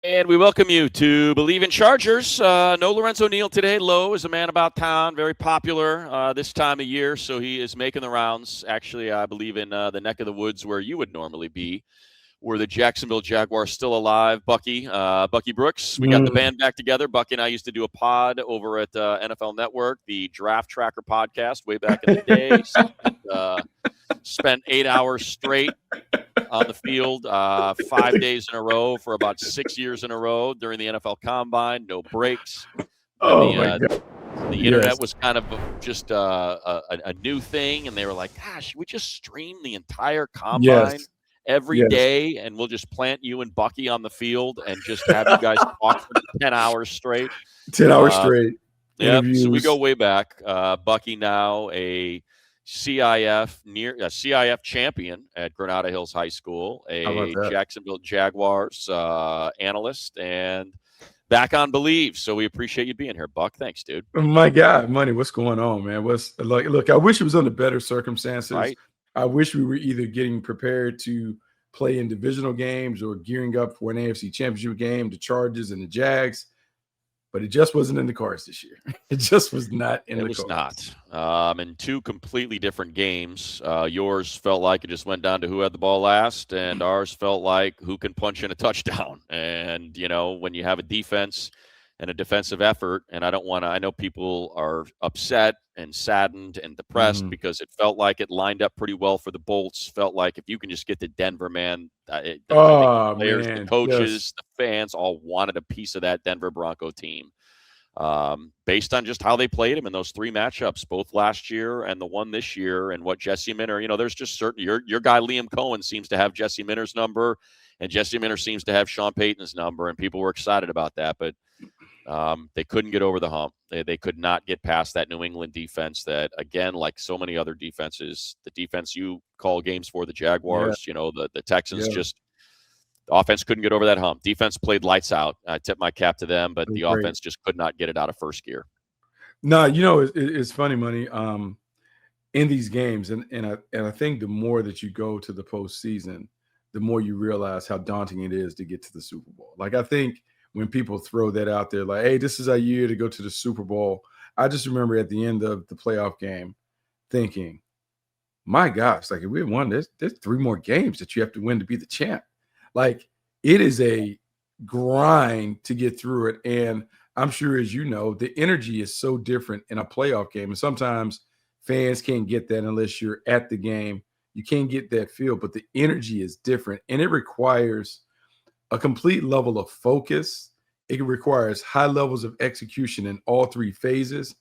And we welcome you to Believe in Chargers. No Lorenzo Neal today. Lowe is a man about town, very popular this time of year, so he is making the rounds. Actually, I believe in the neck of the woods where you would normally be. Were the Jacksonville Jaguars still alive? Bucky Brooks. We got the band back together. Bucky and I used to do a pod over at NFL Network, the Draft Tracker podcast, way back in the day. Spent 8 hours straight on the field 5 days in a row for about 6 years in a row during the NFL Combine. No breaks. My God. The internet was kind of just a new thing, and they were like, gosh, we just stream the entire Combine every day, and we'll just plant you and Bucky on the field and just have you guys talk for 10 hours straight. 10 hours straight. Yeah, so we go way back. Bucky now a CIF champion at Granada Hills High School, a Jacksonville Jaguars analyst, and back on Believe. So we appreciate you being here, Buck. Thanks, dude. My God, Money, what's going on, man? Look, I wish it was under better circumstances. Right. I wish we were either getting prepared to play in divisional games or gearing up for an AFC Championship game, the Chargers and the Jags. But it just wasn't in the cards this year. It just was not in the cards. It was not. In two completely different games. Yours felt like it just went down to who had the ball last, and ours felt like who can punch in a touchdown. And, when you have a defense and a defensive effort, and I know people are upset and saddened and depressed because it felt like it lined up pretty well for the Bolts. Felt like if you can just get to Denver, man, the players, the coaches, the fans all wanted a piece of that Denver Bronco team. Based on just how they played him in those three matchups, both last year and the one this year, and what Jesse Minter, there's just certain your guy Liam Cohen seems to have Jesse Minter's number, and Jesse Minter seems to have Sean Payton's number, and people were excited about that, but they couldn't get over the hump. They could not get past that New England defense that, again, like so many other defenses, the defense you call games for, the Jaguars, the Texans just the offense couldn't get over that hump. Defense played lights out. I tip my cap to them, but the offense just could not get it out of first gear. No, it's funny, Money. In these games, and I think the more that you go to the postseason, the more you realize how daunting it is to get to the Super Bowl. Like, I think when people throw that out there, like, hey, this is our year to go to the Super Bowl, I just remember at the end of the playoff game thinking, my gosh, like if we won this, there's 3 more games that you have to win to be the champ. Like, it is a grind to get through it. And I'm sure, as you know, the energy is so different in a playoff game. And sometimes fans can't get that unless you're at the game. You can't get that feel, but the energy is different. And it requires a complete level of focus. It requires high levels of execution in all 3 phases.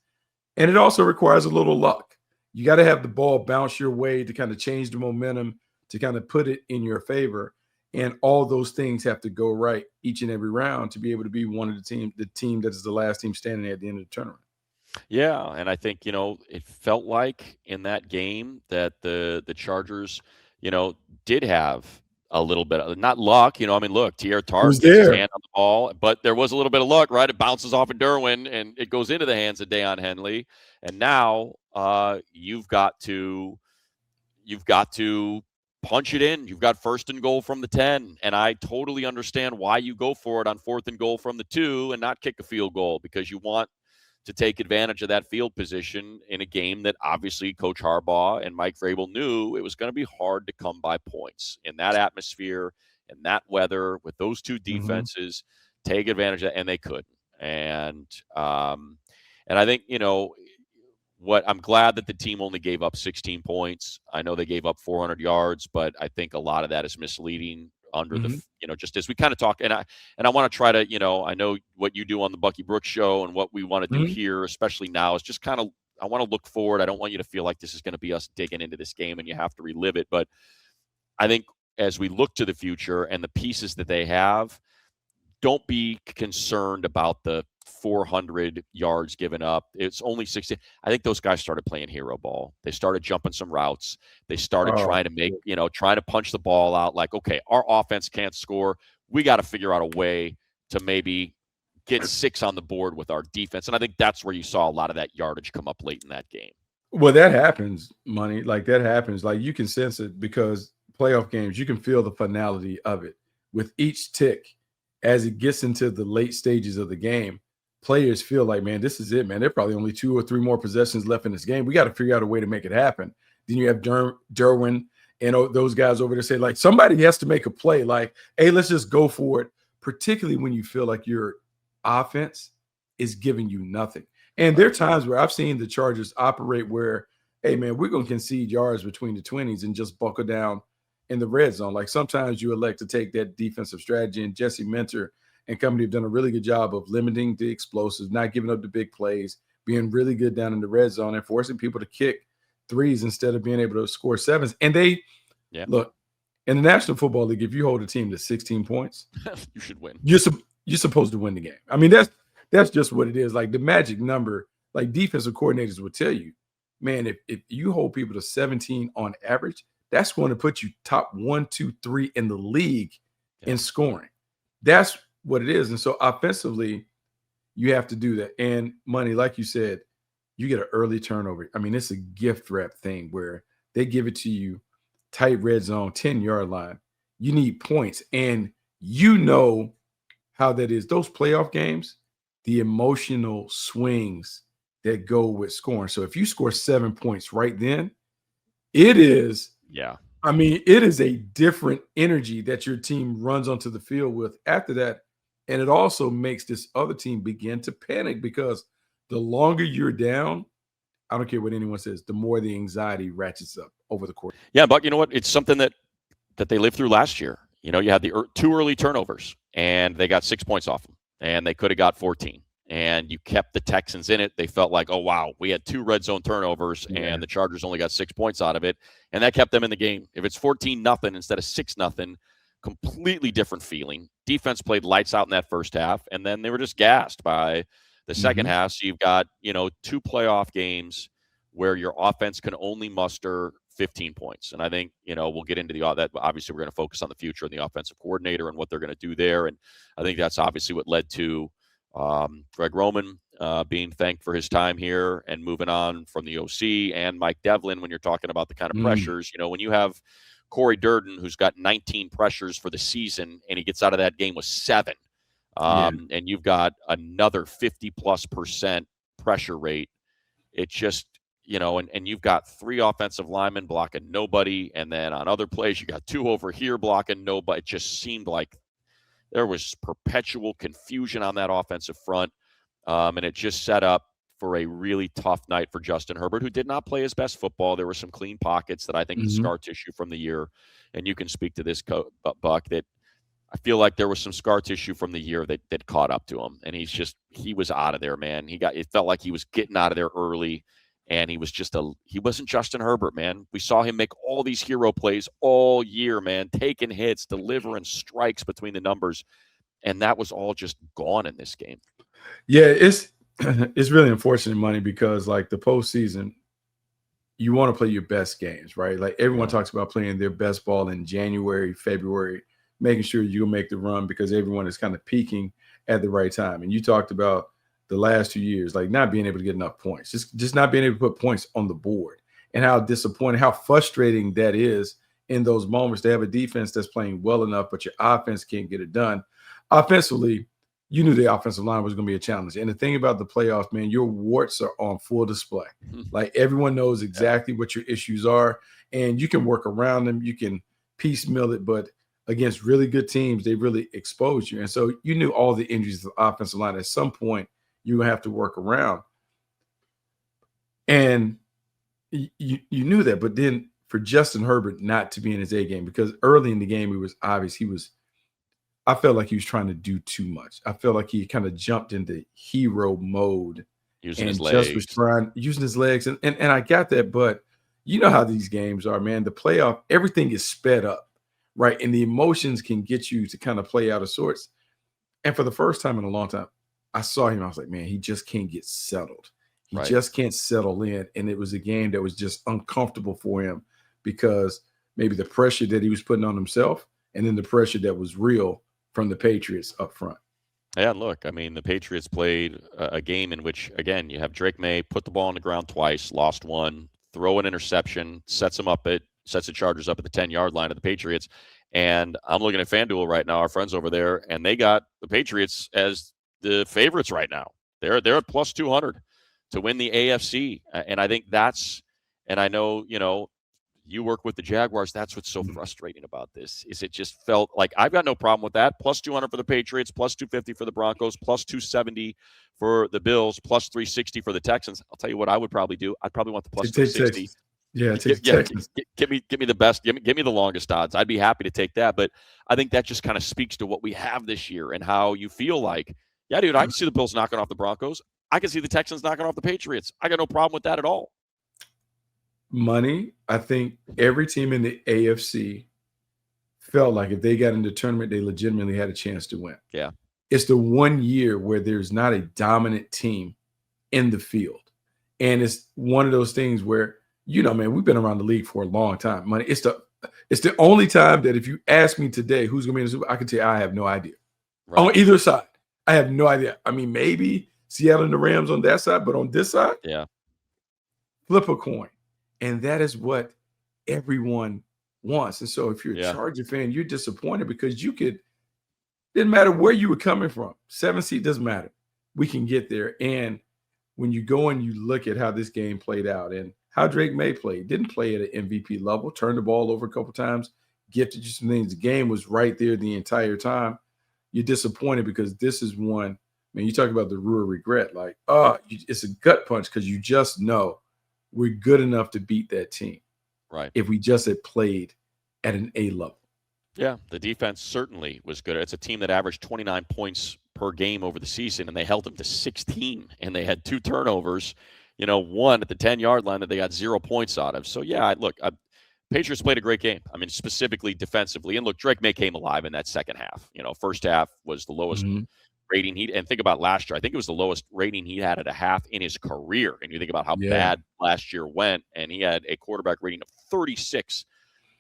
And it also requires a little luck. You got to have the ball bounce your way to kind of change the momentum, to kind of put it in your favor. And all those things have to go right each and every round to be able to be one of the team that is the last team standing at the end of the tournament. Yeah, and I think, it felt like in that game that the Chargers, did have a little bit of, not luck, look, Tierra Tart gets his hand on the ball, but there was a little bit of luck, right? It bounces off of Derwin and it goes into the hands of Deion Henley. And now you've got to punch it in. You've got 1st and goal from the 10. And I totally understand why you go for it on 4th and goal from the 2 and not kick a field goal, because you want to take advantage of that field position in a game that obviously Coach Harbaugh and Mike Vrabel knew it was going to be hard to come by points in that atmosphere, in that weather, with those 2 defenses. Take advantage of that, and they couldn't. And I think, what I'm glad that the team only gave up 16 points. I know they gave up 400 yards, but I think a lot of that is misleading under the, just as we kind of talk. And I want to try to, I know what you do on the Bucky Brooks show and what we want to do here, especially now, is just kind of, I want to look forward. I don't want you to feel like this is going to be us digging into this game and you have to relive it. But I think as we look to the future and the pieces that they have, don't be concerned about the 400 yards given up. It's only 60. I think those guys started playing hero ball. They started jumping some routes. They started trying to make, trying to punch the ball out. Like, okay, our offense can't score. We got to figure out a way to maybe get 6 on the board with our defense. And I think that's where you saw a lot of that yardage come up late in that game. Well, that happens, Money. Like, that happens. Like, you can sense it because playoff games, you can feel the finality of it. With each tick, as it gets into the late stages of the game, players feel like, man, this is it, man. There are probably only 2 or 3 more possessions left in this game. We got to figure out a way to make it happen. Then you have Derwin and those guys over there say, like, somebody has to make a play. Like, hey, let's just go for it, particularly when you feel like your offense is giving you nothing. And there are times where I've seen the Chargers operate where, hey, man, we're going to concede yards between the 20s and just buckle down in the red zone. Like sometimes you elect to take that defensive strategy, and Jesse Minter and company have done a really good job of limiting the explosives, not giving up the big plays, being really good down in the red zone and forcing people to kick threes instead of being able to score sevens. And they look in the National Football League, if you hold a team to 16 points, you should win. You're supposed to win the game. I mean, that's just what it is. Like the magic number, like defensive coordinators will tell you, man, if you hold people to 17 on average, that's going to put you top 1, 2, 3 in the league in scoring. That's what it is. And so offensively, you have to do that. And money, like you said, you get an early turnover. I mean, it's a gift wrap thing where they give it to you tight red zone, 10-yard line. You need points. And you know how that is. Those playoff games, the emotional swings that go with scoring. So if you score 7 points right then, it is I mean, it is a different energy that your team runs onto the field with after that. And it also makes this other team begin to panic because the longer you're down, I don't care what anyone says, the more the anxiety ratchets up over the course. Yeah, but you know what? It's something that they lived through last year. You know, you had the 2 early turnovers, and they got 6 points off them, and they could have got 14. And you kept the Texans in it. They felt like, oh, wow, we had 2 red zone turnovers, and the Chargers only got 6 points out of it. And that kept them in the game. If it's 14-0 instead of 6-0, completely different feeling. Defense played lights out in that first half, and then they were just gassed by the second half. So you've got, 2 playoff games where your offense can only muster 15 points. And I think, we'll get into that. Obviously, we're going to focus on the future and the offensive coordinator and what they're going to do there. And I think that's obviously what led to Greg Roman being thanked for his time here and moving on from the OC, and Mike Devlin. When you're talking about the kind of pressures, when you have Corey Durden, who's got 19 pressures for the season, and he gets out of that game with 7, and you've got another 50+% pressure rate, it just, and you've got 3 offensive linemen blocking nobody, and then on other plays you got 2 over here blocking nobody. It just seemed like there was perpetual confusion on that offensive front, and it just set up for a really tough night for Justin Herbert, who did not play his best football. There were some clean pockets that I think is scar tissue from the year, and you can speak to this, Buck, that I feel like there was some scar tissue from the year that caught up to him, and he was out of there, man. It felt like he was getting out of there early, and he wasn't Justin Herbert, man. We saw him make all these hero plays all year, man, taking hits, delivering strikes between the numbers, and that was all just gone in this game. Yeah, it's really unfortunate, money, because like the postseason, you want to play your best games, right? Like everyone talks about playing their best ball in January, February, making sure you'll make the run because everyone is kind of peaking at the right time. And you talked about the last 2 years, like not being able to get enough points, just not being able to put points on the board, and how disappointing, how frustrating that is in those moments to have a defense that's playing well enough, but your offense can't get it done. Offensively, you knew the offensive line was going to be a challenge. And the thing about the playoffs, man, your warts are on full display. Like everyone knows exactly what your issues are, and you can work around them. You can piecemeal it, but against really good teams, they really expose you. And so you knew all the injuries of the offensive line at some point you're going to have to work around. And you knew that, but then for Justin Herbert not to be in his A game, because early in the game, it was obvious I felt like he was trying to do too much. I felt like he kind of jumped into hero mode using his legs. Just was using his legs. And I got that, but you know how these games are, man. The playoff, everything is sped up, right? And the emotions can get you to kind of play out of sorts. And for the first time in a long time, I saw him. I was like, man, he just can't get settled. He just can't settle in. And it was a game that was just uncomfortable for him because maybe the pressure that he was putting on himself and then the pressure that was real from the Patriots up front. Yeah, look, I mean, the Patriots played a game in which, again, you have Drake May put the ball on the ground twice, lost one, throw an interception, sets the Chargers up at the 10-yard line of the Patriots, And I'm looking at FanDuel right now, our friends over there, and they got the Patriots as the favorites right now. They're at plus 200 to win the AFC. And I think that's, and I know, you work with the Jaguars. That's what's so frustrating about this is it just felt like I've got no problem with that. Plus 200 for the Patriots, plus 250 for the Broncos, plus 270 for the Bills, plus 360 for the Texans. I'll tell you what I would probably do. I'd probably want the plus 360. Yeah, take Texans. Give me the best. Give me the longest odds. I'd be happy to take that. But I think that just kind of speaks to what we have this year and how you feel like, yeah, dude, I can see the Bills knocking off the Broncos. I can see the Texans knocking off the Patriots. I got no problem with that at all. Money, I think every team in the AFC felt like if they got in the tournament, they legitimately had a chance to win. Yeah. It's the one year where there's not a dominant team in the field. And it's one of those things where, man, we've been around the league for a long time. Money, it's the only time that if you ask me today who's going to be in the Super Bowl, I can tell you I have no idea. Right. On either side, I have no idea. I mean, maybe Seattle and the Rams on that side, but on this side, yeah, flip a coin. And that is what everyone wants. And so if you're a Charger fan, you're disappointed because didn't matter where you were coming from. 7 seed doesn't matter. We can get there. And when you go and you look at how this game played out and how Drake May played, didn't play at an MVP level, turned the ball over a couple times, gifted you some things. The game was right there the entire time. You're disappointed because this is one, man, you talk about the real regret. Like, it's a gut punch because you just know we're good enough to beat that team. Right. If we just had played at an A level. Yeah, the defense certainly was good. It's a team that averaged 29 points per game over the season, and they held them to 16, and they had 2 turnovers, one at the 10-yard line that they got 0 points out of. So, yeah, look, Patriots played a great game. I mean, specifically defensively. And, look, Drake May came alive in that second half. First half was the lowest rating and think about last year. I think it was the lowest rating he had at a half in his career. And you think about how bad last year went, and he had a quarterback rating of 36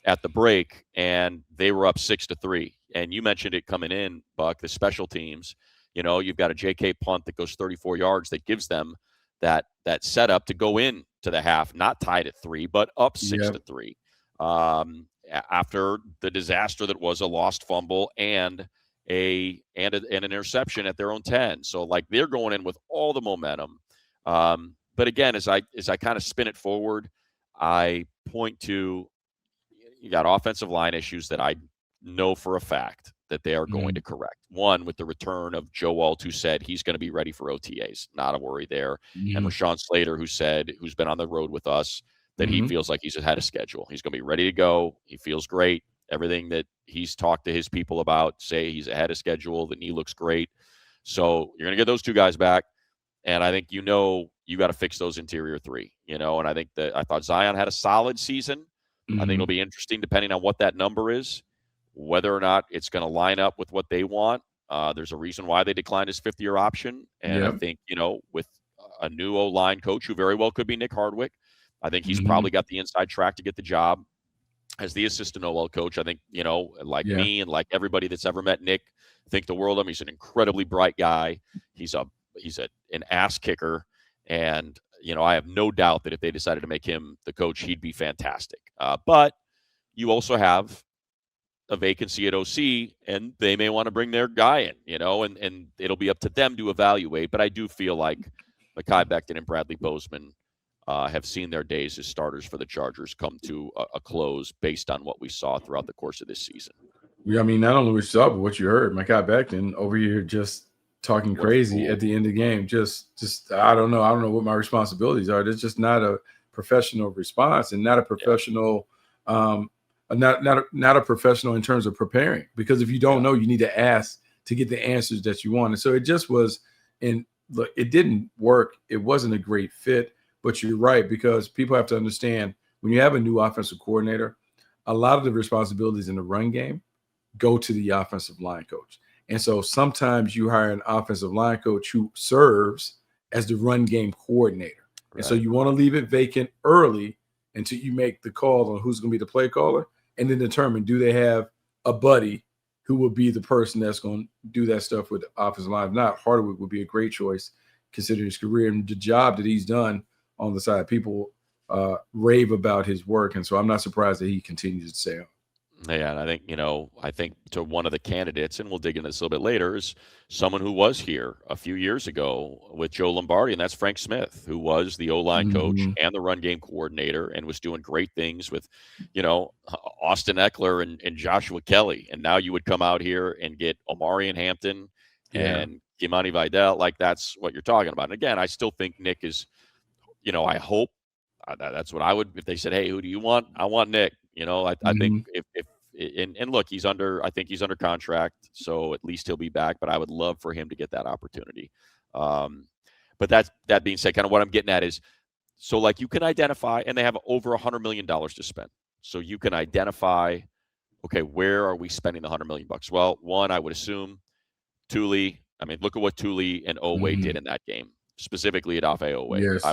at the break, and they were up 6-3. And you mentioned it coming in, Buck, the special teams. You've got a JK punt that goes 34 yards that gives them that setup to go in to the half, not tied at 3, but up 6-3. After the disaster that was a lost fumble and an interception at their own 10. So like they're going in with all the momentum. But again, as I kind of spin it forward, I point to you got offensive line issues that I know for a fact that they are going to correct. One, with the return of Joe Alt, who said he's going to be ready for OTAs. Not a worry there. And Rashawn Slater, who's been on the road with us, that he feels like he's ahead of schedule. He's going to be ready to go. He feels great. Everything that he's talked to his people about say he's ahead of schedule. The knee looks great. So you're going to get those 2 guys back. And I think you got to fix those interior 3, and I thought Zion had a solid season. I think it'll be interesting depending on what that number is, whether or not it's going to line up with what they want. There's a reason why they declined his 5th-year option. And I think, with a new O-line coach who very well could be Nick Hardwick, I think he's probably got the inside track to get the job as the assistant OL coach. I think, me and like everybody that's ever met Nick, think the world of him. He's an incredibly bright guy. He's an ass kicker. And, I have no doubt that if they decided to make him the coach, he'd be fantastic. But you also have a vacancy at OC, and they may want to bring their guy in, and it'll be up to them to evaluate. But I do feel like Mekhi Becton and Bradley Bozeman have seen their days as starters for the Chargers come to a close based on what we saw throughout the course of this season. Yeah, I mean, not only what you saw, but what you heard. Mekhi Becton over here just talking crazy at the end of the game. Just I don't know what my responsibilities are. There's just not a professional response and not a professional not a professional in terms of preparing, because if you don't know, you need to ask to get the answers that you want. And so it just was, and look, it didn't work. It wasn't a great fit, but you're right, because people have to understand when you have a new offensive coordinator, a lot of the responsibilities in the run game go to the offensive line coach. And so sometimes you hire an offensive line coach who serves as the run game coordinator. Right. And so you want to leave it vacant early until you make the call on who's going to be the play caller, and then determine, do they have a buddy who will be the person that's going to do that stuff with the offensive line? If not, Hardwick would be a great choice considering his career and the job that he's done on the side. People rave about his work, and so I'm not surprised that he continues to stay on. Yeah, and I think to one of the candidates, and we'll dig into this a little bit later, is someone who was here a few years ago with Joe Lombardi, and that's Frank Smith, who was the O-line coach Mhm. and the run game coordinator and was doing great things with, Austin Eckler and Joshua Kelly. And now you would come out here and get Omarion Hampton Yeah. and Kimani Vidal. Like, that's what you're talking about. And again, I still think Nick is, I hope that's what I would, if they said, "Hey, who do you want?" I want Nick. I think Mhm. if and look, I think he's under contract, so at least he'll be back. But I would love for him to get that opportunity. Um, but that being said, kind of what I'm getting at is, so like you can identify, and they have over $100 million to spend. So you can identify, okay, where are we spending the $100 million? Well, one, I would assume Thule. I mean, look at what Thule and Oweh did Mhm. in that game, specifically at Ofe Oweh. Yes.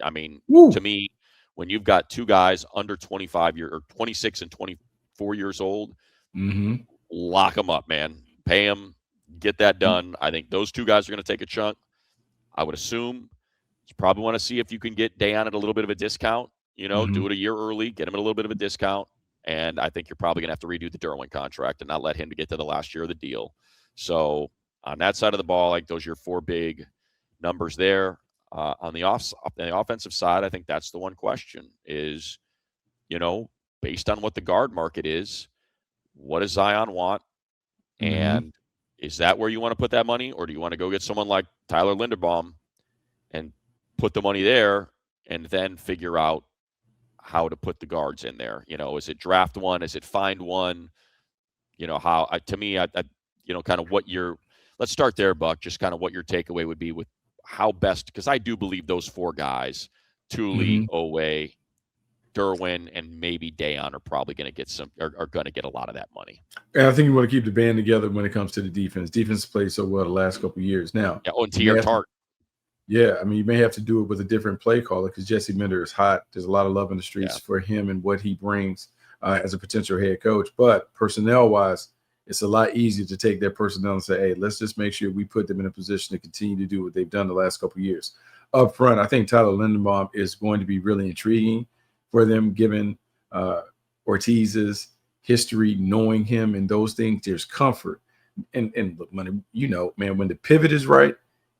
I mean, to Woo. me, when you've got two guys under 25 or 26 and 24 years old, Mhm. lock them up, man. Pay them, get that done. I think those two guys are going to take a chunk. I would assume you probably want to see if you can get Dayon at a little bit of a discount. Do Mhm. it a year early, get him at a little bit of a discount. And I think you're probably going to have to redo the Derwin contract and not let him to get to the last year of the deal. So on that side of the ball, like those are your four big numbers there. On the offensive side, I think that's the one question is, you know, based on what the guard market is, what does Zion want? Mhm. And is that where you want to put that money? Or do you want to go get someone like Tyler Linderbaum and put the money there and then figure out how to put the guards in there? Is it draft one? Is it find one? How to me, kind of what your let's start there, Buck. Just kind of what your takeaway would be with how best, because I do believe those four guys, Thule, Mhm. Oweh, Derwin, and maybe Dayon are probably going to get are going to get a lot of that money. And I think you want to keep the band together when it comes to the defense. Defense played so well the last couple of years. Now, Yeah, and you may T.R. have to, Tart. yeah, I mean, you may have to do it with a different play caller because Jesse Minder is hot. There's a lot of love in the streets Yeah, for him and what he brings as a potential head coach. But personnel wise, it's a lot easier to take their personnel and say, hey, let's just make sure we put them in a position to continue to do what they've done the last couple of years. Up front, I think Tyler Linderbaum is going to be really intriguing for them, given Ortiz's history, knowing him and those things. There's comfort. And look, man, man, when the pivot is right,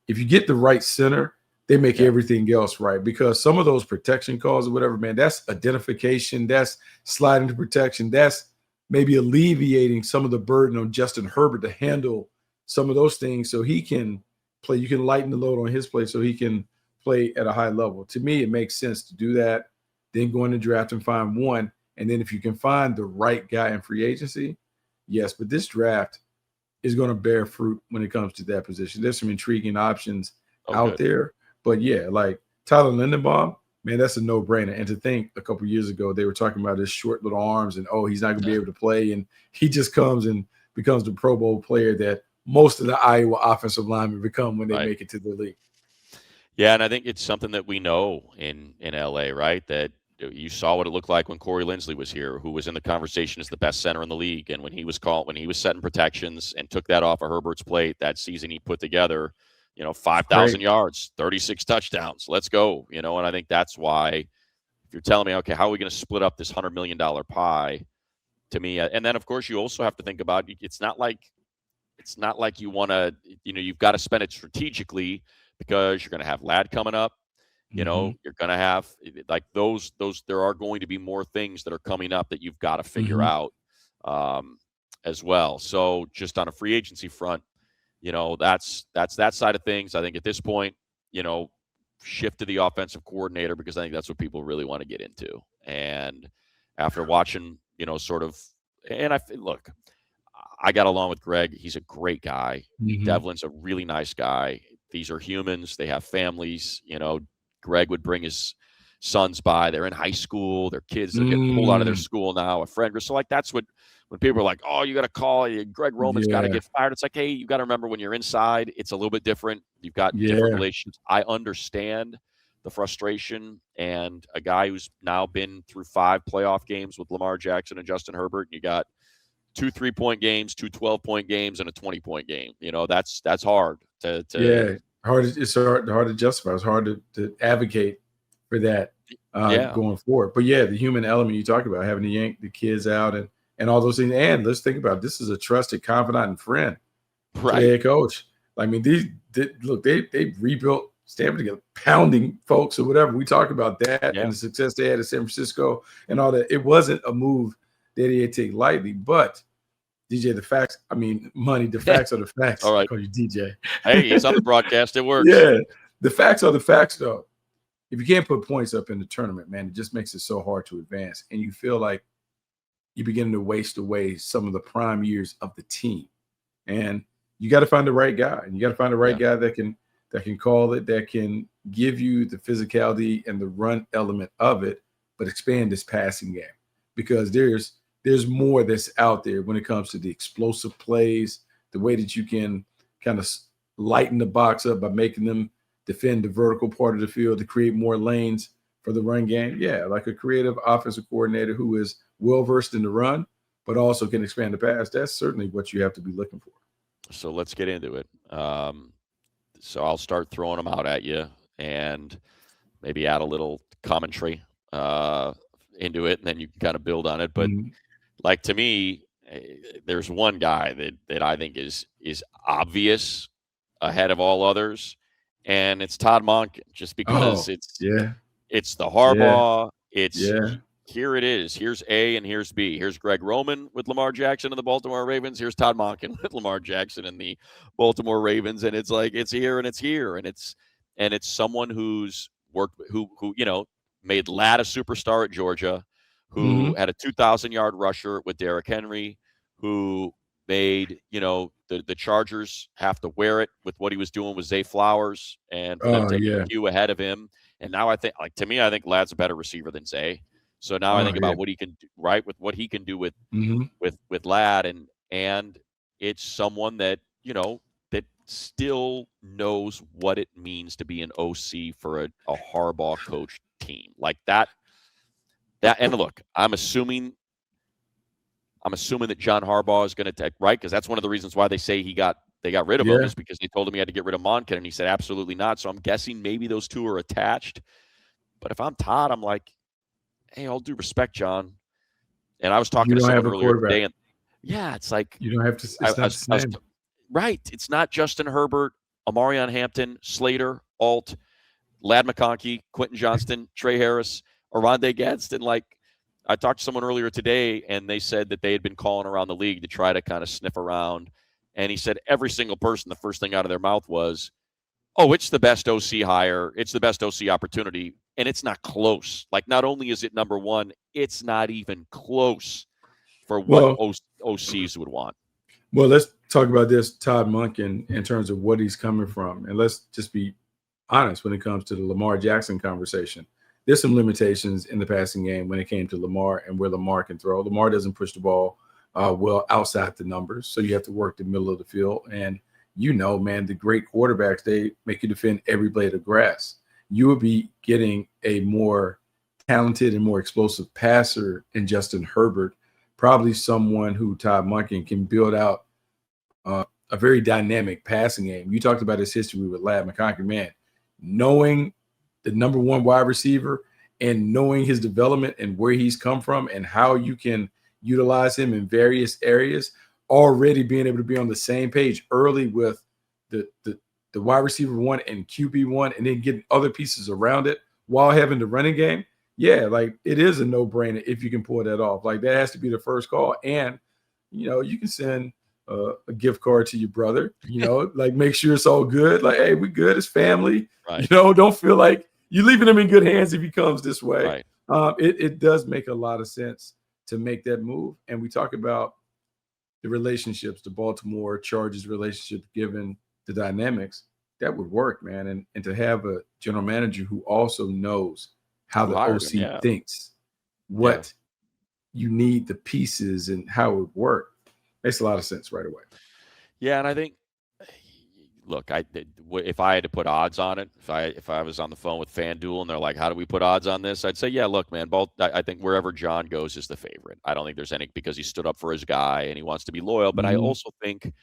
if you get the right center, they make yeah, everything else right. Because some of those protection calls or whatever, man, that's identification, that's sliding to protection, that's maybe alleviating some of the burden on Justin Herbert to handle some of those things so he can play. You can lighten the load on his play so he can play at a high level. To me, it makes sense to do that. Then go in the draft and find one. And then if you can find the right guy in free agency, yes. But this draft is going to bear fruit when it comes to that position. There's some intriguing options oh out good, there. But yeah, like Tyler Lindenbaum, man, that's a no-brainer. And to think a couple years ago they were talking about his short little arms and he's not going to be able to play, and he just comes and becomes the Pro Bowl player that most of the Iowa offensive linemen become when they right. make it to the league. Yeah, and I think it's something that we know in LA, right? That you saw what it looked like when Corey Linsley was here, who was in the conversation as the best center in the league, and when he was setting protections and took that off of Herbert's plate that season, he put together, It's 5,000 great. yards, 36 touchdowns. Let's go, and I think that's why if you're telling me, okay, how are we going to split up this $100 million pie? To me, and then of course you also have to think about it's not like you want to, you've got to spend it strategically because you're going to have Lad coming up. Mm-hmm. You're going to have like there are going to be more things that are coming up that you've got to figure Mm-hmm. out um, as well. So just on a free agency front, that's that side of things. I think at this point, you know, shift to the offensive coordinator because I think that's what people really want to get into. And after watching, sort of, and look, I got along with Greg. He's a great guy. Mm-hmm. Devlin's a really nice guy. These are humans. They have families. Greg would bring his sons by. They're in high school. Their kids, they're getting pulled out of their Mm, school now. A friend. So like that's what when people are like, oh, you got to call Greg Roman's got to yeah. get fired. It's like, hey, you got to remember when you're inside, it's a little bit different. You've got different Yeah. relationships. I understand the frustration and a guy who's now been through 5 playoff games with Lamar Jackson and Justin Herbert. You got 2 3-point games, 2 12-point games, and a 20-point game. That's hard to Yeah, it's hard to justify. It's hard to advocate for that yeah, going forward. But yeah, the human element you talk about, having to yank the kids out and and all those things. And let's think about it. This is a trusted confidant and friend to the Right. head coach. I mean, they rebuilt Stanford together, pounding folks or whatever. We talked about that and the success they had in San Francisco and all that. It wasn't a move that he had taken lightly, but DJ, the facts are the facts. All right. I call you DJ. Hey, he's on the broadcast. It works. Yeah. The facts are the facts, though. If you can't put points up in the tournament, man, it just makes it so hard to advance. And you feel like you're beginning to waste away some of the prime years of the team. And you got to find the right guy. And you got to find the right guy that can call it, that can give you the physicality and the run element of it, but expand this passing game. Because there's more that's out there when it comes to the explosive plays, the way that you can kind of lighten the box up by making them defend the vertical part of the field to create more lanes for the run game. Yeah, like a creative offensive coordinator who is well-versed in the run, but also can expand the pass. That's certainly what you have to be looking for. So let's get into it. So I'll start throwing them out at you and maybe add a little commentary into it, and then you can kind of build on it. But like, to me, there's one guy that I think is obvious ahead of all others, and it's Todd Monkin, just because it's the Harbaugh. Here it is. Here's A and here's B. Here's Greg Roman with Lamar Jackson and the Baltimore Ravens. Here's Todd Monkin with Lamar Jackson and the Baltimore Ravens. And it's like, it's here and it's here. And it's someone who's worked, who made Ladd a superstar at Georgia, who had a 2,000-yard rusher with Derrick Henry, who made, the Chargers have to wear it with what he was doing with Zay Flowers and for them taking a few ahead of him. And now I think Ladd's a better receiver than Zay. So now I think about what he can do, right, with what he can do with Ladd, and it's someone that that still knows what it means to be an OC for a Harbaugh coach team like that. And look, I'm assuming that John Harbaugh is going to take, right, because that's one of the reasons why they say they got rid of him, is because they told him he had to get rid of Monken, and he said absolutely not. So I'm guessing maybe those two are attached. But if I'm Todd, I'm like, hey, all due respect, John. And I was talking to someone earlier today, and it's like, you don't have to. It's not the same. Right. It's not Justin Herbert, Amarion Hampton, Slater, Alt, Ladd McConkey, Quentin Johnston, Trey Harris, Oronde Gadsden. Like, I talked to someone earlier today, and they said that they had been calling around the league to try to kind of sniff around. And he said every single person, the first thing out of their mouth was, oh, it's the best OC hire. It's the best OC opportunity. And it's not close. Like, not only is it number one, it's not even close for what OCs would want. Well, let's talk about this Todd Monkin in terms of what he's coming from. And let's just be honest when it comes to the Lamar Jackson conversation. There's some limitations in the passing game when it came to Lamar and where Lamar can throw. Lamar doesn't push the ball well outside the numbers, so you have to work the middle of the field. And man, the great quarterbacks, they make you defend every blade of grass. You would be getting a more talented and more explosive passer in Justin Herbert, probably someone who Todd Monkin can build out a very dynamic passing game. You talked about his history with Ladd McConkey, man. Knowing the number one wide receiver and knowing his development and where he's come from and how you can utilize him in various areas, already being able to be on the same page early with the wide receiver one and QB one, and then getting other pieces around it while having the running game. Yeah, like, it is a no-brainer if you can pull that off. Like, that has to be the first call. And, you can send a gift card to your brother, like, make sure it's all good. Like, hey, we good as family. Right. Don't feel like you're leaving him in good hands if he comes this way. Right. It does make a lot of sense to make that move. And we talk about the relationships, the Baltimore Chargers relationship, given the dynamics, that would work, man. And to have a general manager who also knows how the OC thinks, what you need, the pieces, and how it would work, makes a lot of sense right away. Yeah, and I think, look, if I had to put odds on it, if I was on the phone with FanDuel and they're like, how do we put odds on this? I'd say, yeah, look, man, I think wherever John goes is the favorite. I don't think there's any, because he stood up for his guy and he wants to be loyal. But I also think,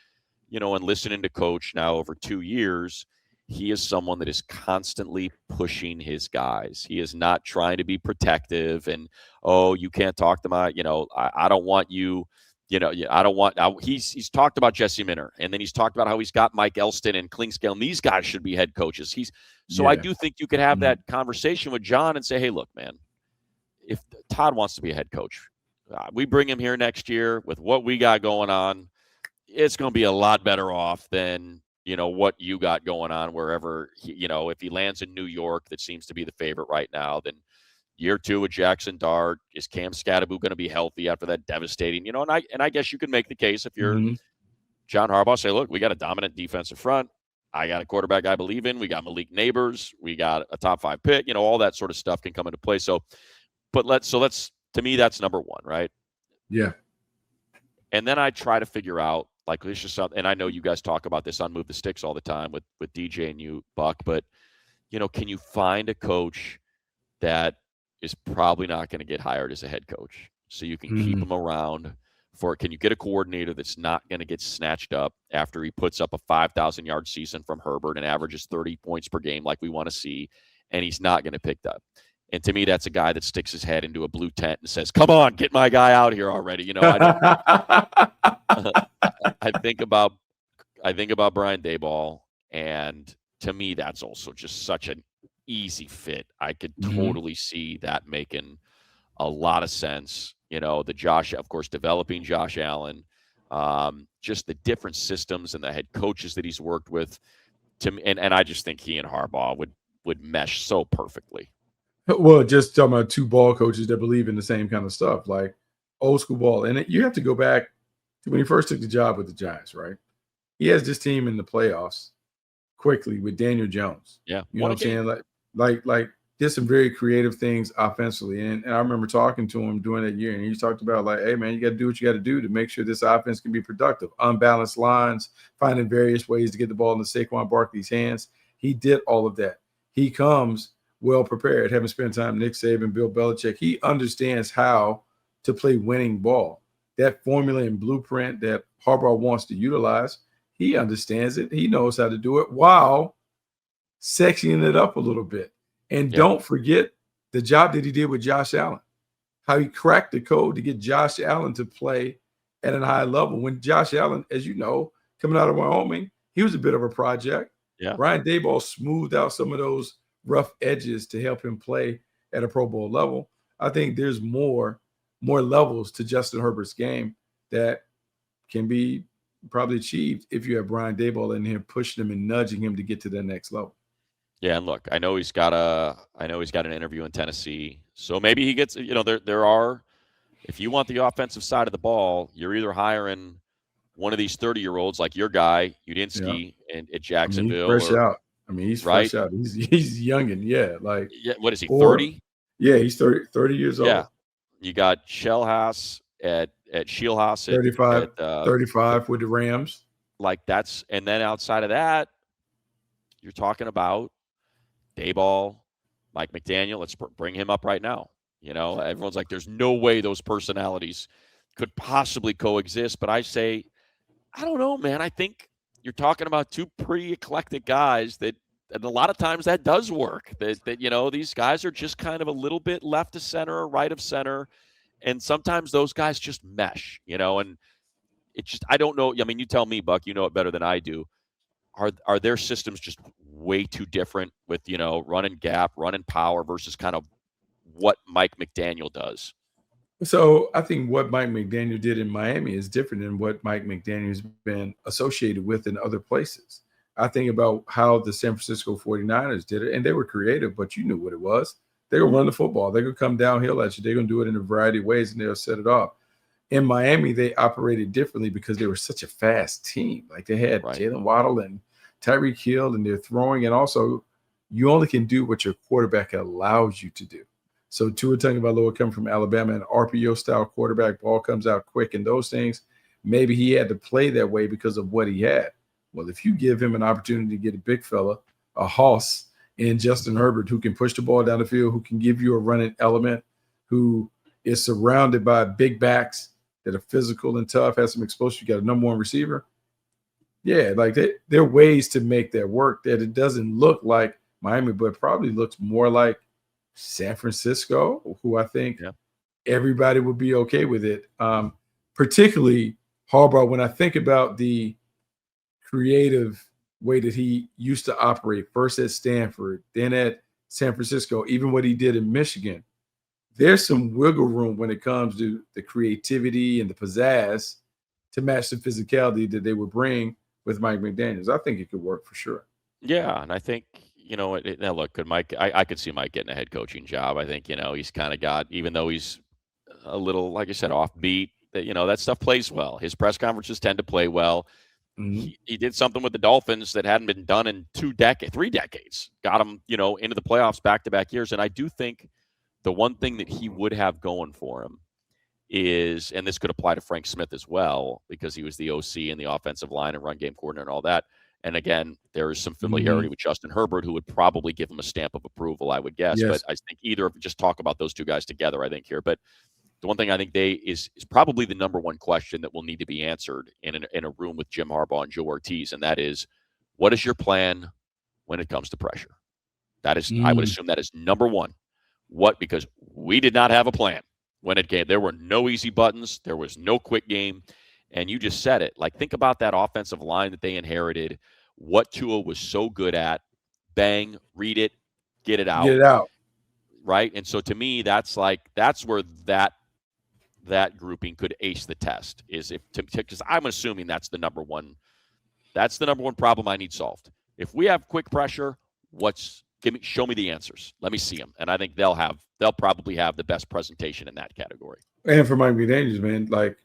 and listening to Coach now over 2 years, he is someone that is constantly pushing his guys. He is not trying to be protective and, oh, you can't talk to my, I don't want you, I don't want. He's talked about Jesse Minter, and then he's talked about how he's got Mike Elston and Klingscale, and these guys should be head coaches. So I do think you could have that conversation with John and say, hey, look, man, if Todd wants to be a head coach, we bring him here next year with what we got going on. It's going to be a lot better off than what you got going on wherever if he lands in New York, that seems to be the favorite right now. Then year 2 with Jackson Dart, is Cam Scatterbo going to be healthy after that devastating? And I guess you can make the case if you're John Harbaugh, say, look, we got a dominant defensive front. I got a quarterback I believe in. We got Malik Neighbors. We got a top 5 pick. All that sort of stuff can come into play. So let's to me, that's number 1, right? Yeah. And then I try to figure out, like, this is something, and I know you guys talk about this on Move the Sticks all the time with DJ and you, Buck, but, can you find a coach that is probably not going to get hired as a head coach so you can keep him around can you get a coordinator that's not going to get snatched up after he puts up a 5,000-yard season from Herbert and averages 30 points per game like we want to see, and he's not going to pick that? And to me, that's a guy that sticks his head into a blue tent and says, come on, get my guy out here already. I think about Brian Daboll, and to me, that's also just such an easy fit. I could totally see that making a lot of sense. The Josh, of course, developing Josh Allen, just the different systems and the head coaches that he's worked with. And I just think he and Harbaugh would mesh so perfectly. Well, just talking about 2 ball coaches that believe in the same kind of stuff, like old school ball. And you have to go back to when he first took the job with the Giants, right? He has this team in the playoffs quickly with Daniel Jones. Yeah. You know what I'm saying? Like did some very creative things offensively. And I remember talking to him during that year, and he talked about, like, hey, man, you got to do what you got to do to make sure this offense can be productive. Unbalanced lines, finding various ways to get the ball into Saquon Barkley's hands. He did all of that. He comes well prepared, having spent time with Nick Saban, Bill Belichick. He understands how to play winning ball. That formula and blueprint that Harbaugh wants to utilize, he understands it. He knows how to do it while sexing it up a little bit. And don't forget the job that he did with Josh Allen, how he cracked the code to get Josh Allen to play at a high level. When Josh Allen, as you know, coming out of Wyoming, he was a bit of a project. Yeah. Brian Daboll smoothed out some of those rough edges to help him play at a Pro Bowl level. I think there's more levels to Justin Herbert's game that can be probably achieved if you have Brian Daboll in here pushing him and nudging him to get to the next level. Yeah, and look, I know he's got an interview in Tennessee, so maybe he gets. There are, if you want the offensive side of the ball, you're either hiring one of these 30-year-olds like your guy Udinsky at Jacksonville. He's fresh out. He's fresh out. He's youngin', what is he, 30? Yeah, he's 30 years old. Yeah. You got Shellhaas at Shieldhaas 35 with the Rams. And then outside of that, you're talking about Daboll, Mike McDaniel. Let's bring him up right now. Everyone's like, there's no way those personalities could possibly coexist. But I say, I don't know, man. I think you're talking about 2 pretty eclectic guys and a lot of times that does work. That these guys are just kind of a little bit left of center or right of center. And sometimes those guys just mesh, and it's just, I don't know. You tell me, Buck, you know it better than I do. Are their systems just way too different with, running gap, running power versus kind of what Mike McDaniel does? So I think what Mike McDaniel did in Miami is different than what Mike McDaniel's been associated with in other places. I think about how the San Francisco 49ers did it, and they were creative, but you knew what it was. They're going to run the football. They're going to come downhill at you. They're going to do it in a variety of ways, and they'll set it off. In Miami, they operated differently because they were such a fast team. Like they had Jalen Waddle and Tyreek Hill, and they're throwing. And also, you only can do what your quarterback allows you to do. So Tua Tagovailoa coming from Alabama, an RPO-style quarterback, ball comes out quick and those things. Maybe he had to play that way because of what he had. Well, if you give him an opportunity to get a big fella, a hoss in Justin Herbert who can push the ball down the field, who can give you a running element, who is surrounded by big backs that are physical and tough, has some explosive, you got a number 1 receiver, Yeah, like there are ways to make that work that it doesn't look like Miami, but probably looks more like San Francisco, who I think Yeah. everybody would be okay with it. Particularly Harbaugh, when I think about the creative way that he used to operate, first at Stanford, then at San Francisco, even what he did in Michigan, there's some wiggle room when it comes to the creativity and the pizzazz to match the physicality that they would bring with Mike McDaniels. I think it could work for sure. Yeah, and I think, now look, could Mike I could see Mike getting a head coaching job. I think, he's kinda got even though he's a little, like I said, offbeat, that stuff plays well. His press conferences tend to play well. Mhm. He did something with the Dolphins that hadn't been done in 3 decades. Got him, into the playoffs back-to-back years, and I do think the one thing that he would have going for him is, and this could apply to Frank Smith as well, because he was the OC and the offensive line and run game coordinator and all that. And again, there is some familiarity Mhm. with Justin Herbert, who would probably give him a stamp of approval, I would guess. But Yes. I think either of just talk about those two guys together, I think here. But the one thing I think is probably the number one question that will need to be answered in a room with Jim Harbaugh and Joe Ortiz, and that is, what is your plan when it comes to pressure? That is, I would Mm. assume that is number one. Because we did not have a plan when it came. There were no easy buttons. There was no quick game. And you just said it. Like, think about that offensive line that they inherited, what Tua was so good at. Bang, read it, get it Get out. it out. Right. And so to me, that's where that grouping could ace the test, is because I'm assuming that's the number one problem I need solved. If we have quick pressure, show me the answers. Let me see them, and I think they'll probably have the best presentation in that category. And for Mike McDaniels, man, like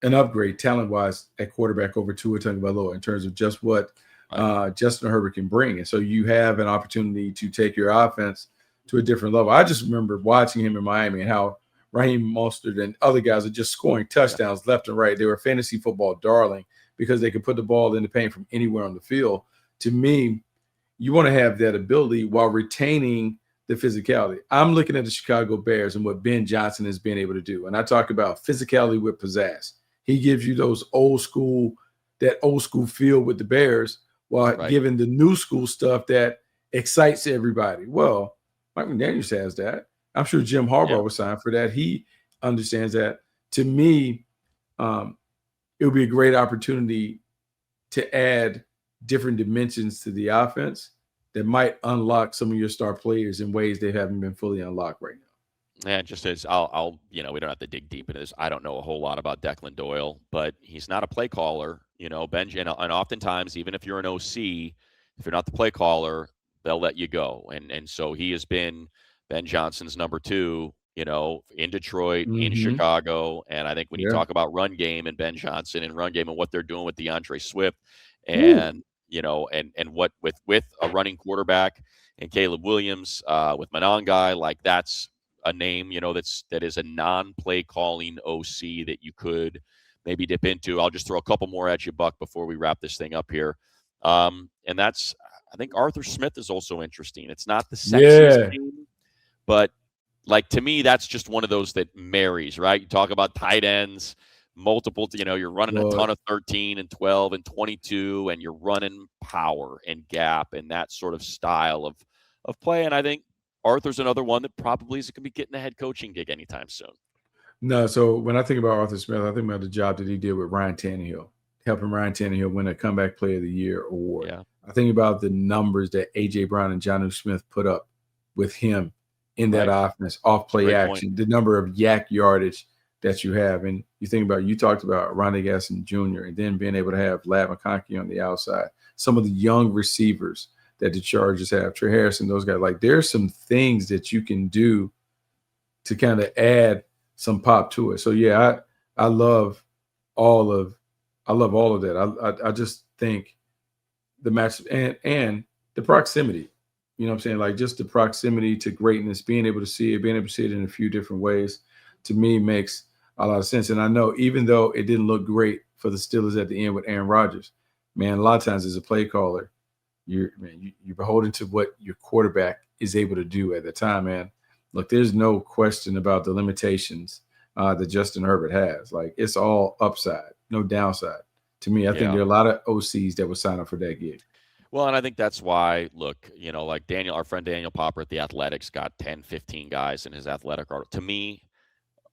an upgrade talent wise at quarterback over Tua Tagovailoa in terms of just what Right. Justin Herbert can bring. And so you have an opportunity to take your offense to a different level. I just remember watching him in Miami and how Raheem Mostert and other guys are just scoring Yeah. touchdowns left and right. They were fantasy football darling because they could put the ball in the paint from anywhere on the field. To me, you want to have that ability while retaining the physicality. I'm looking at the Chicago Bears and what Ben Johnson has been able to do. And I talk about physicality with pizzazz. He gives you that old school feel with the Bears while Right. giving the new school stuff that excites everybody. Well, Mike McDaniels has that. I'm sure Jim Yeah. Harbaugh was signed for that. He understands that. To me, it would be a great opportunity to add different dimensions to the offense that might unlock some of your star players in ways they haven't been fully unlocked right now. Yeah, just as we don't have to dig deep into this. I don't know a whole lot about Declan Doyle, but he's not a play caller. And oftentimes, even if you're an OC, if you're not the play caller, they'll let you go. And so he has been Ben Johnson's number two, in Detroit, in Mm-hmm. Chicago. And I think when you Yeah. talk about run game and Ben Johnson and run game and what they're doing with DeAndre Swift, Ooh. and and what with a running quarterback and Caleb Williams, with Monangai, like that's a name, that is a non-play calling OC that you could maybe dip into. I'll just throw a couple more at you, Buck, before we wrap this thing up here. And that's, I think Arthur Smith is also interesting. It's not the sexiest Yeah. name, but like to me, that's just one of those that marries, right? You talk about tight ends, multiple, you're running a Well, ton of 13 and 12 and 22, and you're running power and gap and that sort of style of play. And I think Arthur's another one that probably isn't going to be getting a head coaching gig anytime soon. no. So when I think about Arthur Smith, I think about the job that he did with Ryan Tannehill, helping Ryan Tannehill win a Comeback Player of the Year award. Yeah. I think about the numbers that A.J. Brown and Jonnu Smith put up with him in that Right. offense, off play Great point. action, the number of yak yardage that you have. And you talked about Ronnie Gasson Jr. and then being able to have Lad McConkey on the outside, some of the young receivers that the Chargers have, Trey Harrison, those guys. Like there's some things that you can do to kind of add some pop to it. So yeah, I love all of that. I just think the match and the proximity. You know what I'm saying? Like just the proximity to greatness, being able to see it in a few different ways, to me makes a lot of sense. And I know even though it didn't look great for the Steelers at the end with Aaron Rodgers, man, a lot of times as a play caller, you're beholden to what your quarterback is able to do at the time, man. Look, there's no question about the limitations that Justin Herbert has. Like it's all upside, no downside. To me, I think Yeah. there are a lot of OCs that would sign up for that gig. Well, and I think that's why, look, like our friend Daniel Popper at the Athletics got 10, 15 guys in his athletic article. To me,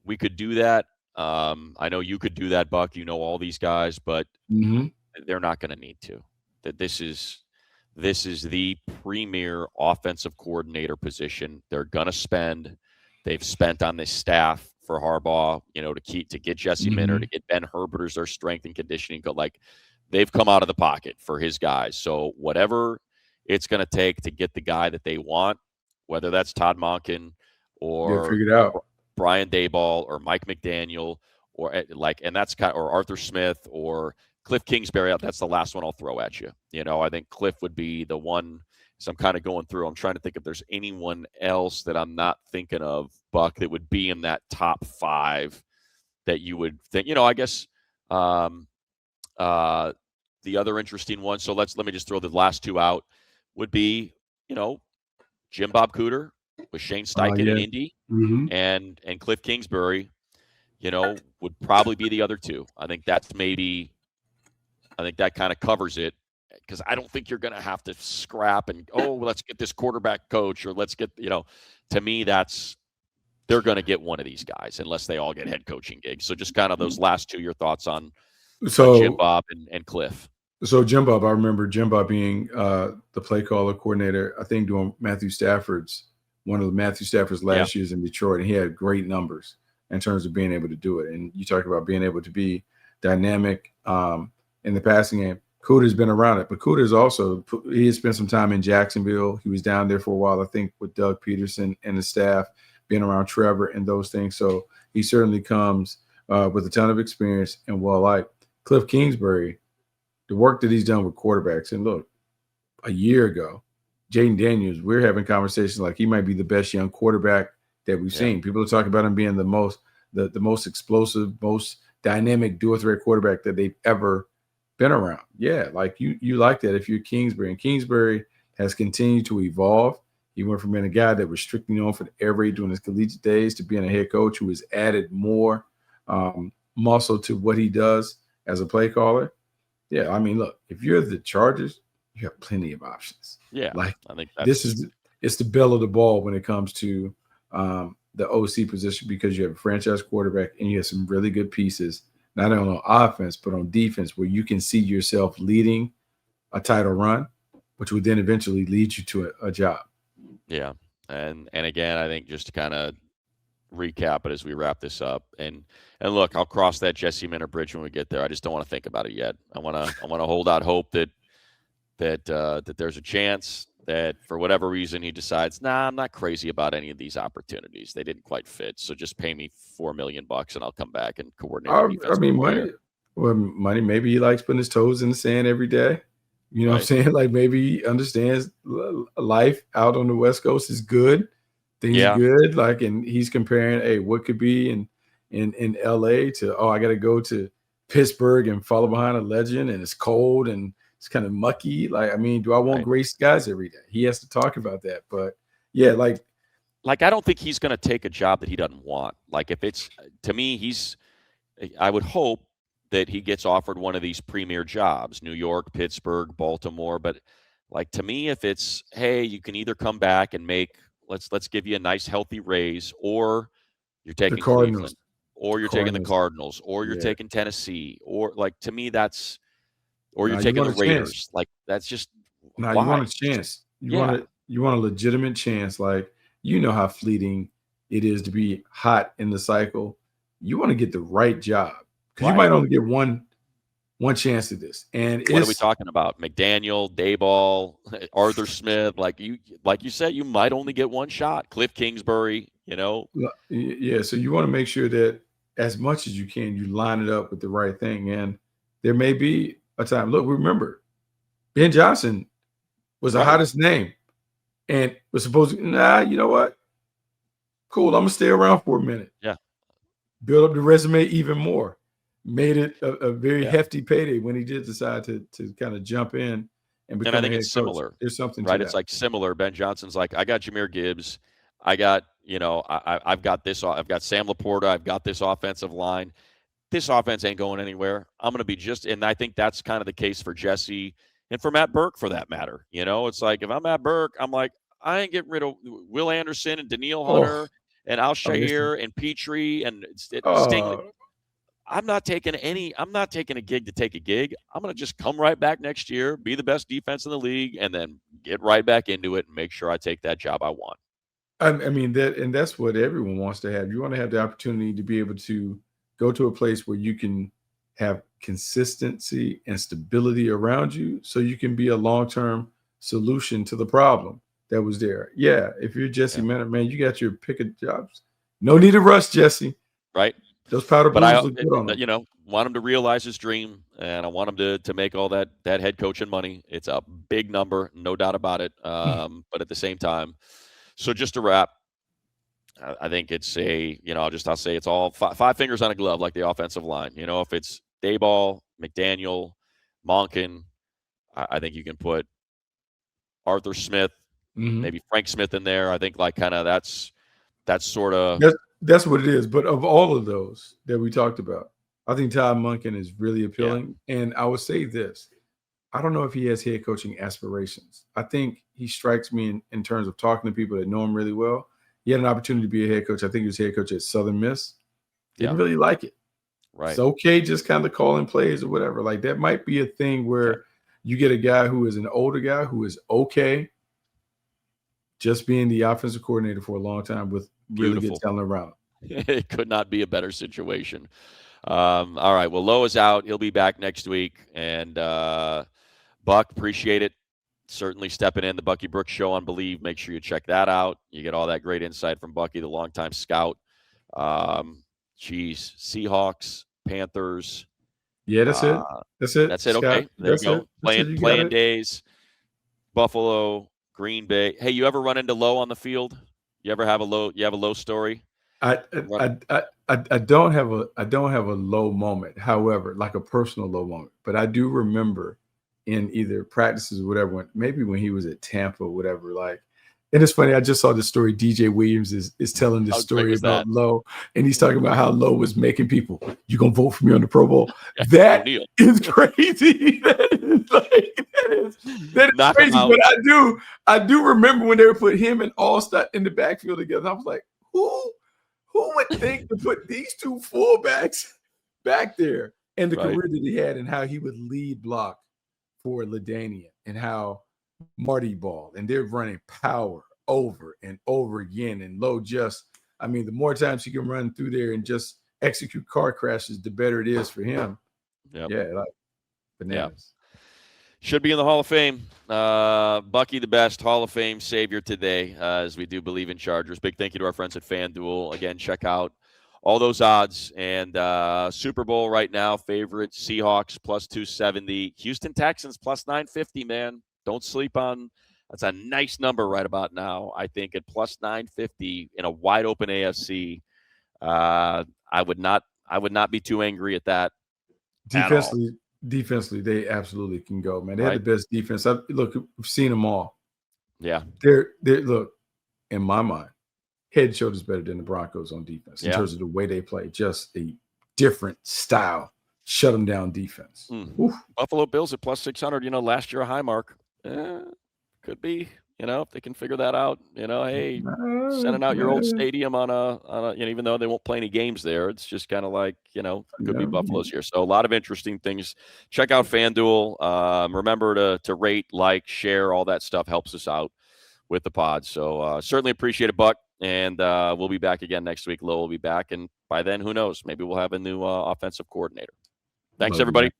we could do that. I know you could do that, Buck. You know all these guys, but Mm-hmm. they're not going to need to. That this is the premier offensive coordinator position. They're going to spend. They've spent on this staff for Harbaugh, to get Jesse Minter, Mm-hmm. to get Ben Herbert as their strength and conditioning. Like they've come out of the pocket for his guys. So whatever it's going to take to get the guy that they want, whether that's Todd Monkin They'll or figure it out. Brian Daboll or Mike McDaniel and that's or Arthur Smith or Cliff Kingsbury. That's the last one I'll throw at you. I think Cliff would be the one. So I'm kind of going through. I'm trying to think if there's anyone else that I'm not thinking of, Buck, that would be in that top 5 that you would think. I guess the other interesting one. So let me just throw the last 2 out. Would be Jim Bob Cooter with Shane Steichen in Yeah. Indy, Mm-hmm. and Cliff Kingsbury. Would probably be the other 2. I think that kind of covers it, because I don't think you're going to have to scrap and, let's get this quarterback coach, or let's get, to me, they're going to get one of these guys unless they all get head coaching gigs. So just kind of those last 2, your thoughts on Jim Bob and Cliff. So Jim Bob, I remember Jim Bob being the play caller coordinator, I think doing one of Matthew Stafford's last years in Detroit, and he had great numbers in terms of being able to do it. And you talk about being able to be dynamic in the passing game. Cooter's been around it, but he has spent some time in Jacksonville. He was down there for a while, I think, with Doug Peterson and the staff, being around Trevor and those things. So he certainly comes with a ton of experience and well-liked. Cliff Kingsbury, the work that he's done with quarterbacks, and look, a year ago, Jaden Daniels, we're having conversations like he might be the best young quarterback that we've seen. People are talking about him being the most explosive, most dynamic dual threat quarterback that they've ever been around. Yeah, like you like that if you're Kingsbury. And Kingsbury has continued to evolve. He went from being a guy that was strictly known for the air raid during his collegiate days to being a head coach who has added more muscle to what he does as a play caller. Yeah, I mean, look, if you're the Chargers, you have plenty of options. Yeah, like I think it's the bell of the ball when it comes to the OC position, because you have a franchise quarterback and you have some really good pieces, not only on offense but on defense, where you can see yourself leading a title run, which would then eventually lead you to a job. Yeah, and again, I think just to kind of recap it as we wrap this up, and look, I'll cross that Jesse Minter bridge when we get there. I just don't want to think about it yet. I want to hold out hope that there's a chance that for whatever reason he decides, I'm not crazy about any of these opportunities. They didn't quite fit, so just pay me $4 million and I'll come back and coordinate. I mean, money. Maybe he likes putting his toes in the sand every day. You know what I'm saying? Like maybe he understands life out on the West Coast is good. Things are good. Like, and he's comparing, hey, what could be in LA to, I got to go to Pittsburgh and follow behind a legend, and it's cold and it's kind of mucky. Like, I mean, do I want gray skies every day? He has to talk about that. But yeah, like I don't think he's going to take a job that he doesn't want. Like, if it's, to me, I would hope that he gets offered one of these premier jobs, New York, Pittsburgh, Baltimore. But like, to me, if it's, hey, you can either come back and make, let's give you a nice healthy raise, or you're taking Cleveland, or you're taking the Cardinals, or you're taking Tennessee, or like, to me, that's, or you're taking the Raiders. Like, that's just you want a chance. You want a legitimate chance. Like, you know how fleeting it is to be hot in the cycle. You want to get the right job, because you might only get one chance at this. And what are we talking about? McDaniel, Daboll, Arthur Smith. Like you said, you might only get one shot. Cliff Kingsbury, Yeah, so you want to make sure that as much as you can, you line it up with the right thing. And there may be a time. Look, remember, Ben Johnson was the hottest name and was supposed to, you know what? Cool, I'm going to stay around for a minute. Yeah. Build up the resume even more. Made it a very hefty payday when he did decide to kind of jump in and become I think it's similar. There's something right. To it's that. Like similar. Ben Johnson's like, I got Jahmyr Gibbs. I got, I've got this. I've got Sam Laporta. I've got this offensive line. this offense ain't going anywhere. I'm going to be and I think that's kind of the case for Jesse and for Matt Burke for that matter. It's like if I'm Matt Burke, I'm like, I ain't getting rid of Will Anderson and Daniil Oh, Hunter and I missed him. Al-Shaair and Petrie and Stingley. Oh, I'm not taking a gig to take a gig. I'm going to just come right back next year, be the best defense in the league, and then get right back into it and make sure I take that job I want. I mean that's what everyone wants to have. You want to have the opportunity to be able to go to a place where you can have consistency and stability around you, so you can be a long-term solution to the problem that was there. Yeah, if you're Jesse Minter, man, you got your pick of jobs. No need to rush, Jesse. Right. Those powder But blues look good on him. Want him to realize his dream, and I want him to make all that head coaching money. It's a big number, no doubt about it. But at the same time, so just to wrap, I think it's I'll say it's all five fingers on a glove, like the offensive line. If it's Daboll, McDaniel, Monkin, I think you can put Arthur Smith, maybe Frank Smith in there. I think like kind of that's sort of that's what it is. But of all of those that we talked about, I think Todd Monkin is really appealing. Yeah. And I would say this: I don't know if he has head coaching aspirations. I think he strikes me in terms of talking to people that know him really well. He had an opportunity to be a head coach. I think he was head coach at Southern Miss. Didn't really like it. Right. It's okay just kind of calling plays or whatever. Like that might be a thing where you get a guy who is an older guy who is okay just being the offensive coordinator for a long time with really good talent around him. It could not be a better situation. All right. Well, Lowe is out. He'll be back next week. And Buck, appreciate it. Certainly stepping in. The Bucky Brooks Show on Believe. Make sure you check that out. You get all that great insight from Bucky, the longtime scout. Seahawks, Panthers. Yeah, that's it. That's it. That's it. Scott, Okay. There you go. Playing days. Buffalo, Green Bay. Hey, you ever run into Lowe on the field? You ever have a Lowe? You have a Lowe story? I don't have a low moment. However, like a personal low moment, but I do remember in either practices or whatever, maybe when he was at Tampa or whatever, like, and it's funny, I just saw this story. DJ Williams is telling this story about Lowe, and he's talking about how Lowe was making people, you gonna vote for me on the Pro Bowl? That is crazy. That is crazy. But I do remember when they would put him and Allstott in the backfield together. I was like, who would think to put these two fullbacks back there? And the career that he had and how he would lead block for LaDainian and how Marty ball, and they're running power over and over again. And Lowe the more times he can run through there and just execute car crashes, the better it is for him. Yep. Yeah, like bananas. Yeah. Should be in the Hall of Fame. Bucky, the best Hall of Fame savior today, as we do believe in Chargers. Big thank you to our friends at FanDuel. Again, check out all those odds. And Super Bowl right now, favorite Seahawks plus 270. Houston Texans plus 950, man. Don't sleep on. That's a nice number right about now. I think at plus 950 in a wide open AFC. I would not be too angry at that. Defensively, they absolutely can go, man. They had the best defense. We've seen them all. Yeah. They're look, in my mind, head and shoulders better than the Broncos on defense in terms of the way they play. Just a different style, shut them down defense. Buffalo Bills at plus 600. Last year a high mark. Could be. If they can figure that out. Hey, sending out your old stadium on a even though they won't play any games there, it's just kind of like could be Buffalo's here. So a lot of interesting things. Check out FanDuel. Remember to rate, like, share, all that stuff helps us out with the pod. So certainly appreciate it, Buck. And we'll be back again next week. Lowe will be back, and by then, who knows? Maybe we'll have a new offensive coordinator. Thanks, everybody.